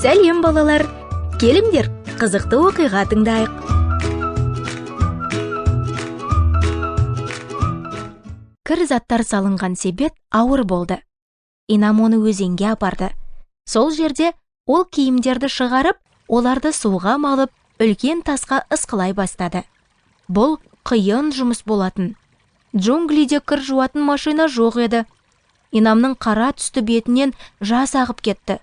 Сәлем балалар, келіңдер, қызықты оқиға тыңдайық. Кір заттар салынған себет ауыр болды. Инам оны өзенге апарды. Сол жерде ол киімдерді шығарып, оларды суға малып, үлкен тасқа ысқылай бастады. Бұл қиын жұмыс болатын. Джунглиде кір жуатын машина жоқ еді. Инамның қара түсті бетінен жас ағып кетті.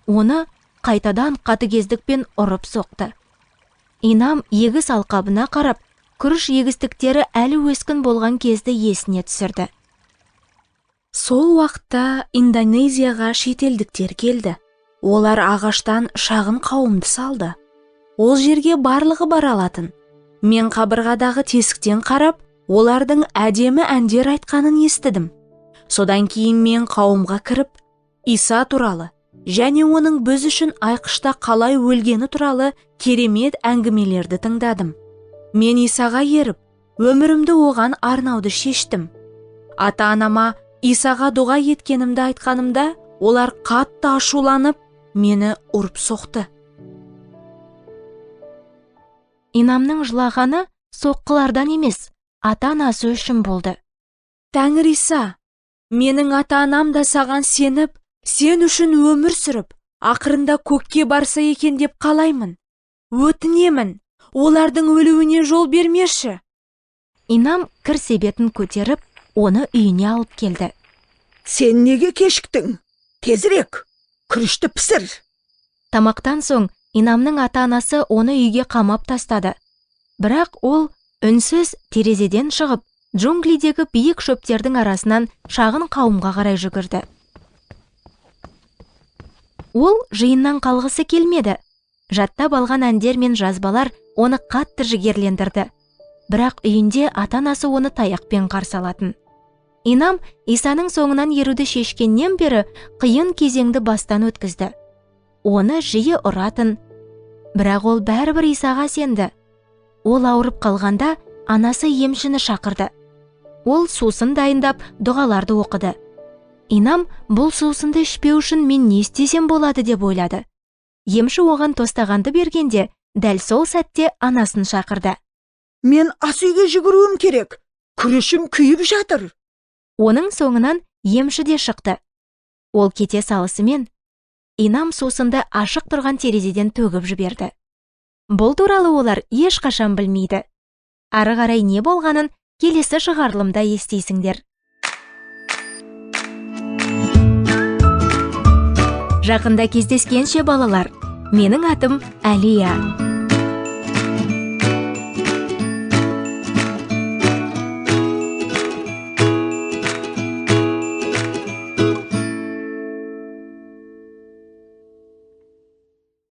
Оны қайтадан қатыгездікпен ұрып соқты. Инам егіс алқабына қарап, күріш егістіктері әлі өскін болған кезді есіне түсірді. Сол уақытта Индонезияға шетелдіктер келді. Олар ағаштан шағын қауымды салды. Ол жерге барлығы бара алатын. Мен қабырғадағы тесіктен қарап, олардың әдемі әндер айтқанын естідім. Содан кейін мен қауымға кіріп, Иса туралы және оның біз үшін айқышта қалай өлгені туралы керемет әңгімелерді тыңдадым. Мен Исаға еріп, өмірімді оған арнауды шештім. Ата-анама Исаға дұға еткенімді айтқанымда, олар қатты ашуланып, мені ұрып соқты. Инамның жылағаны соққылардан емес, ата-анасы үшін болды. Тәңір Иса, менің ата-анам да саған сеніп, сен үшін өмір сүріп, ақырында көкке барса екен деп қалаймын. Өтінемін, олардың өлуіне жол бермеші. Инам кір себетін көтеріп, оны үйіне алып келді. Сен неге кешіктің? Тезірек, күрішті пісір. Тамақтан соң Инамның ата-анасы оны үйге қамап тастады. Бірақ ол үнсіз терезеден шығып, джунглидегі биік шөптердің арасынан шағын қауымға қарай жүгірді. Ол жиыннан қалғысы келмеді. Жаттап алған әндер мен жазбалар оны қатты жігерлендірді. Бірақ үйінде ата-анасы оны таяқпен қарсы алатын. Инам Исаның соңынан еруді шешкеннен бері қиын кезеңді бастан өткізді. Оны жиі ұратын. Бірақ ол бәрібір Исаға сенді. Ол ауырып қалғанда анасы емшіні шақырды. Ол сусын дайындап, дұғаларды оқыды. Инам бұл сусынды ішпеу үшін мен не істесем болады деп ойлады. Емші оған тостағанды бергенде, дәл сол сәтте анасын шақырды. Мен ас үйге жүгіруім керек. Күрешім күйіп жатыр. Оның соңынан емші де шықты. Ол кете салысымен, Инам сусынды ашық тұрған терезеден төгіп жіберді. Бұл туралы олар ешқашан білмейді. Ары қарай не болғанын келесі шығарылымда естисіңдер. Жақында кездескенше балалар, менің атым Әлия.